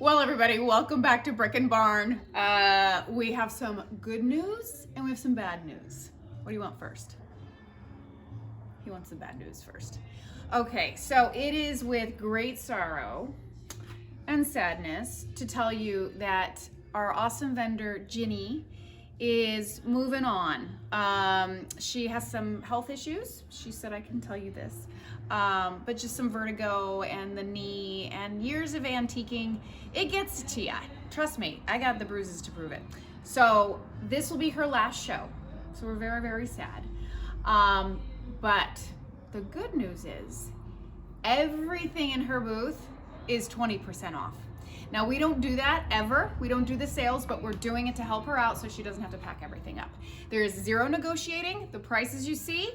Well, everybody, welcome back to Brick and Barn. We have some good news and we have some bad news. What do you want first? He wants the bad news first. Okay, so it is with great sorrow and sadness to tell you that our awesome vendor, Ginny, is moving on. She has some health issues. She said I can tell you this. But just some vertigo and the knee and years of antiquing, it gets to ya. Trust me, I got the bruises to prove it. So this will be her last show. So we're very, very sad. But the good news is everything in her booth is 20% off. Now, we don't do that ever. We don't do the sales, but we're doing it to help her out so she doesn't have to pack everything up. There is zero negotiating. The prices you see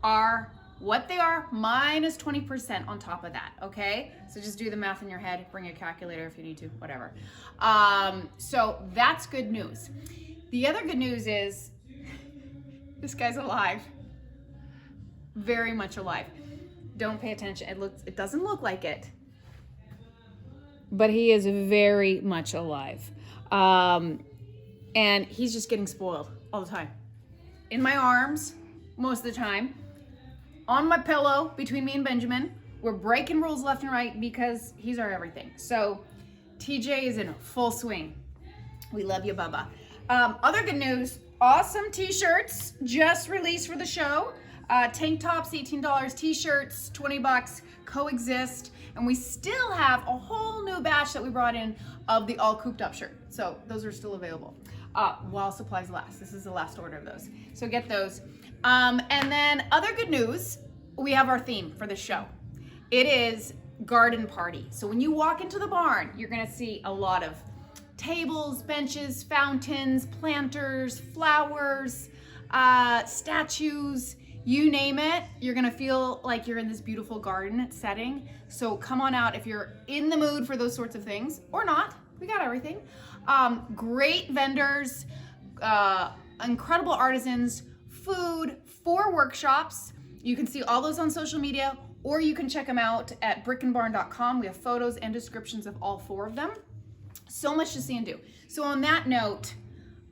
are what they are minus 20% on top of that, okay? So just do the math in your head, bring a calculator if you need to, whatever. So that's good news. The other good news is this guy's alive. Very much alive. Don't pay attention. It doesn't look like it, but he is very much alive. And he's just getting spoiled all the time. In my arms, most of the time. On my pillow, between me and Benjamin. We're breaking rules left and right because he's our everything. So TJ is in full swing. We love you, Bubba. Other good news, awesome t-shirts just released for the show. Tank tops, $18, t-shirts, $20, coexist. And we still have a whole new batch that we brought in of the all cooped up shirt. So those are still available while supplies last. This is the last order of those. So get those. And then other good news, we have our theme for the show. It is garden party. So when you walk into the barn, you're gonna see a lot of tables, benches, fountains, planters, flowers, statues, you name it. You're gonna feel like you're in this beautiful garden setting. So come on out if you're in the mood for those sorts of things, or not, we got everything. Great vendors, incredible artisans, food, 4 workshops. You can see all those on social media, or you can check them out at brickandbarn.com. We have photos and descriptions of all 4 of them. So much to see and do. So on that note,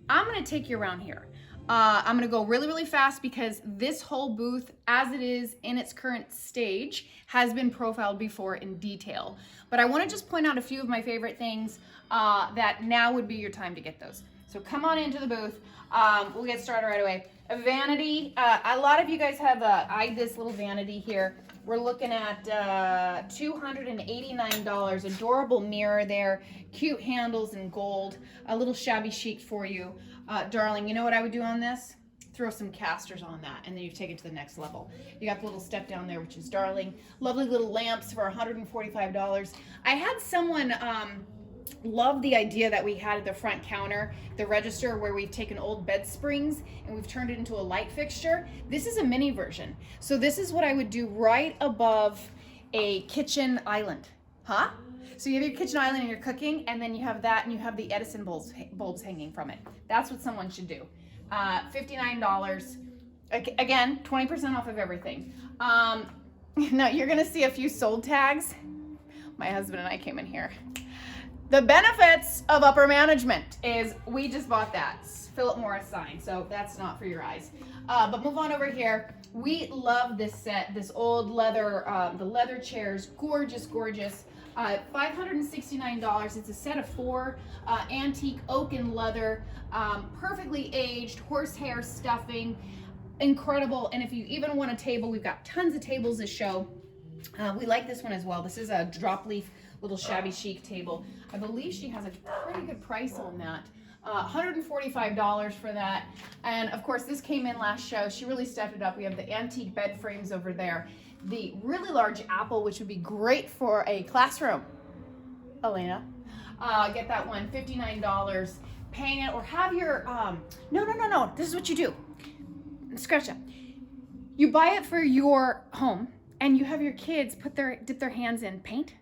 I'm gonna take you around here. I'm gonna go really, really fast because this whole booth, as it is in its current stage, has been profiled before in detail. But I wanna just point out a few of my favorite things that now would be your time to get those. So come on into the booth. We'll get started right away. A vanity, a lot of you guys have eyed this little vanity here. We're looking at $289, adorable mirror there, cute handles in gold, a little shabby chic for you. Darling, you know what I would do on this? Throw some casters on that, and then you take it to the next level. You got the little step down there, which is darling. Lovely little lamps for $145. I had someone love the idea that we had at the front counter, the register, where we've taken old bed springs and we've turned it into a light fixture. This is a mini version. So this is what I would do right above a kitchen island. Huh? So you have your kitchen island and you're cooking, and then you have that and you have the Edison bulbs hanging from it. That's what someone should do. $59. Again, 20% off of everything. Now you're gonna see a few sold tags. My husband and I came in here. The benefits of upper management is we just bought that Philip Morris sign, so that's not for your eyes. But move on over here. We love this set, this old leather, the leather chairs, gorgeous, gorgeous. $569. It's a set of 4 antique oak and leather, perfectly aged, horsehair stuffing, incredible. And if you even want a table, we've got tons of tables to show. We like this one as well. This is a drop leaf little shabby chic table. I believe she has a pretty good price on that. $145 for that. And of course, this came in last show. She really stepped it up. We have the antique bed frames over there. The really large apple, which would be great for a classroom. Elena, get that one, $59. Paying it, or have your, no. This is what you do. Scratch that. You buy it for your home, and you have your kids dip their hands in paint.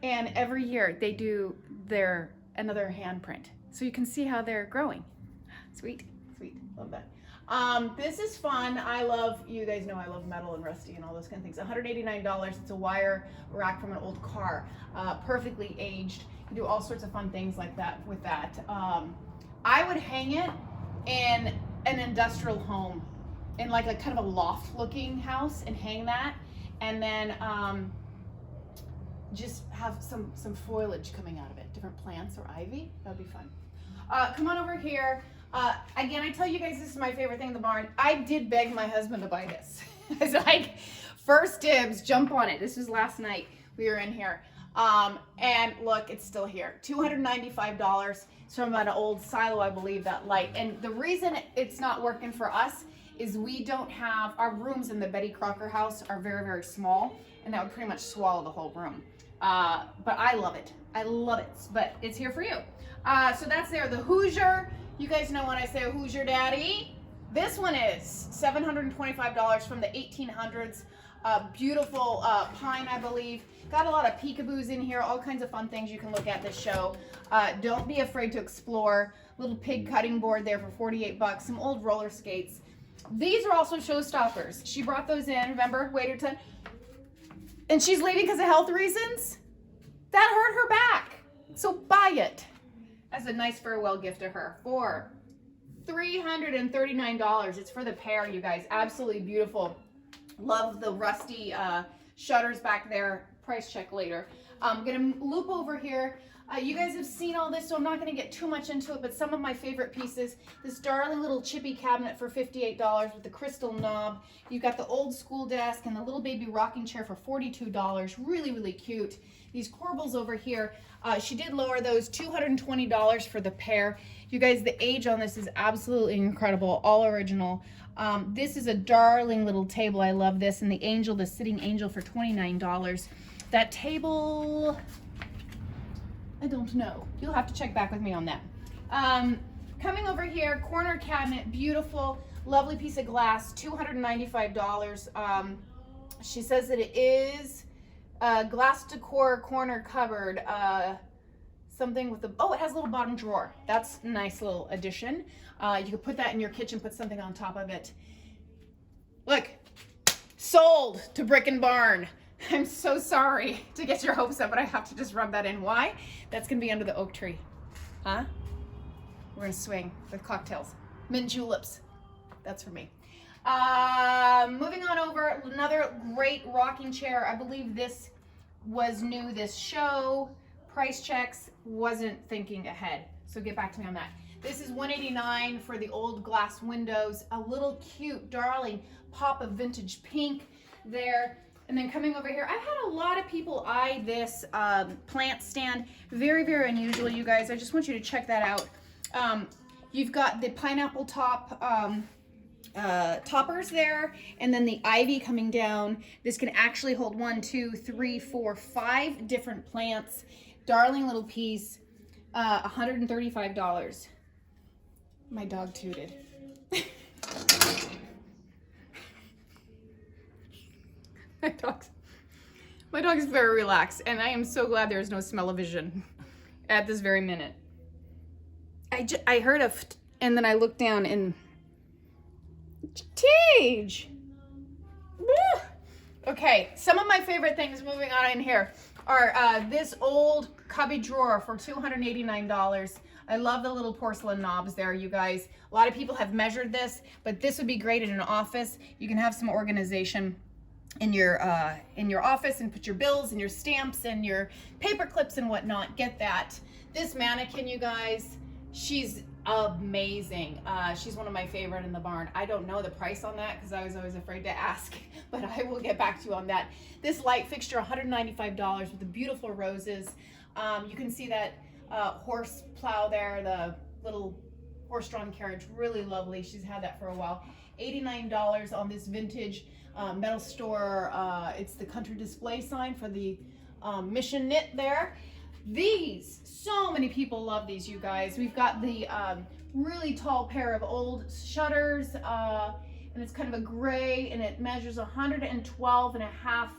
And every year they do another handprint. So you can see how they're growing. Sweet, love that. This is fun. You guys know I love metal and rusty and all those kind of things. $189, it's a wire rack from an old car. Perfectly aged. You do all sorts of fun things like that with that. I would hang it in an industrial home, in like a kind of a loft looking house, and hang that, and then just have some foliage coming out of it, different plants or ivy. That'd be fun. Come on over here. Again, I tell you guys, this is my favorite thing in the barn. I did beg my husband to buy this. It's like, first dibs, jump on it. This was last night. We were in here. And look, it's still here. $295. It's from an old silo, I believe, that light. And the reason it's not working for us is we don't have, our rooms in the Betty Crocker house are very, very small, and that would pretty much swallow the whole room. But I love it. I love it, but it's here for you. So that's there. The Hoosier, you guys know when I say a Hoosier Daddy, this one is $725 from the 1800s. Beautiful pine, I believe. Got a lot of peekaboos in here, all kinds of fun things you can look at this show. Don't be afraid to explore. Little pig cutting board there for 48 bucks. Some old roller skates. These are also showstoppers. She brought those in, remember, Waiterton? And she's leaving because of health reasons? That hurt her back. So buy it as a nice farewell gift to her for $339. It's for the pair, you guys. Absolutely beautiful. Love the rusty shutters back there. Price check later. I'm gonna loop over here. You guys have seen all this, so I'm not gonna get too much into it, but some of my favorite pieces. This darling little chippy cabinet for $58 with the crystal knob. You've got the old school desk and the little baby rocking chair for $42. Really, really cute. These corbels over here, she did lower those, $220 for the pair. You guys, the age on this is absolutely incredible, all original. This is a darling little table. I love this. And the angel, the sitting angel for $29. That table, I don't know. You'll have to check back with me on that. Coming over here, corner cabinet, beautiful, lovely piece of glass, $295. She says that it is glass decor corner cupboard. Something with the, oh, it has a little bottom drawer. That's a nice little addition. You could put that in your kitchen, put something on top of it. Look, sold to Brick and Barn. I'm so sorry to get your hopes up, but I have to just rub that in. Why? That's gonna be under the oak tree. Huh? We're gonna swing with cocktails. Mint juleps. That's for me. Moving on over, another great rocking chair. I believe this was new this show. Price checks, wasn't thinking ahead. So get back to me on that. This is $189 for the old glass windows. A little cute, darling pop of vintage pink there. And then coming over here, I've had a lot of people eye this plant stand. Very, very unusual, you guys. I just want you to check that out. You've got the pineapple top toppers there, and then the ivy coming down. This can actually hold 1, 2, 3, 4, 5 different plants. Darling little piece, $135. My dog tooted. My dog is very relaxed, and I am so glad there is no smell-o-vision at this very minute. I heard a and then I looked down and Tage. Okay, some of my favorite things moving on in here are this old cubby drawer for $289. I love the little porcelain knobs there, you guys. A lot of people have measured this, but this would be great in an office. You can have some organization in your office and put your bills and your stamps and your paper clips and whatnot. Get that. This mannequin, you guys, she's amazing. She's one of my favorite in the barn. I don't know the price on that because I was always afraid to ask, but I will get back to you on that. This light fixture, $195 with the beautiful roses. You can see that horse plow there, the little horse-drawn carriage, really lovely. She's had that for a while. $89 on this vintage metal store. It's the country display sign for the Mission Knit there. These, so many people love these, you guys. We've got the really tall pair of old shutters, and it's kind of a gray, and it measures 112 and a half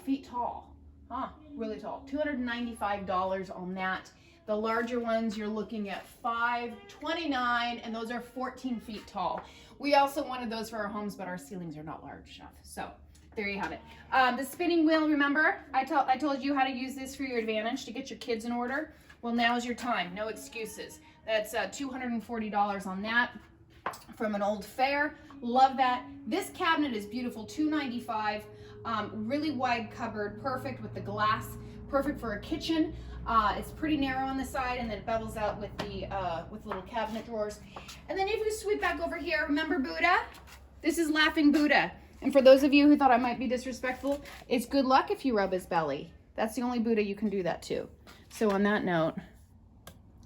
feet tall. Huh, really tall. $295 on that. The larger ones, you're looking at $529, and those are 14 feet tall. We also wanted those for our homes, but our ceilings are not large enough. So there you have it. The spinning wheel, remember? I told you how to use this for your advantage to get your kids in order. Well, now's your time. No excuses. That's $240 on that from an old fair. Love that. This cabinet is beautiful, $295. Really wide cupboard, perfect with the glass, perfect for a kitchen. It's pretty narrow on the side, and then it bevels out with the with little cabinet drawers. And then if you sweep back over here, remember Buddha? This is Laughing Buddha. And for those of you who thought I might be disrespectful, it's good luck if you rub his belly. That's the only Buddha you can do that to. So on that note,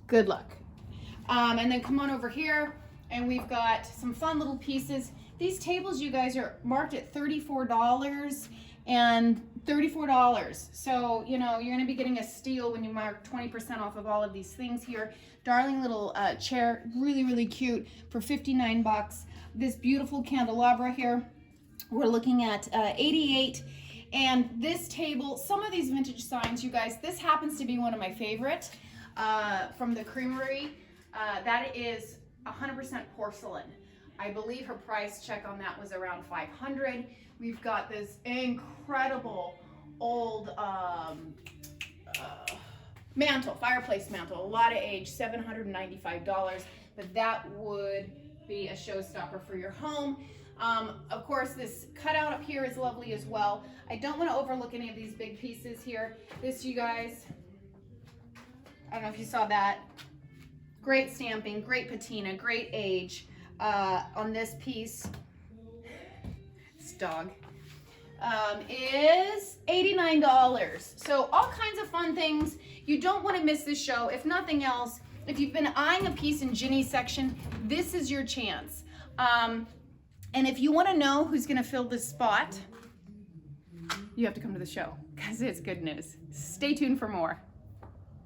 good luck. And then come on over here, and we've got some fun little pieces. These tables, you guys, are marked at $34 and $34. So, you know, you're gonna be getting a steal when you mark 20% off of all of these things here. Darling little chair, really, really cute for 59 bucks. This beautiful candelabra here, we're looking at 88. And this table, some of these vintage signs, you guys, this happens to be one of my favorite from the Creamery. That is 100% porcelain. I believe her price check on that was around $500. We've got this incredible old mantle, fireplace mantle, a lot of age, $795, but that would be a showstopper for your home. Of course, this cutout up here is lovely as well. I don't want to overlook any of these big pieces here. This, you guys, I don't know if you saw that. Great stamping, great patina, great age on this piece. This dog is $89. So all kinds of fun things. You don't want to miss this show. If nothing else, if you've been eyeing a piece in Ginny's section, this is your chance. And if you want to know who's going to fill this spot, you have to come to the show because it's good news. Stay tuned for more.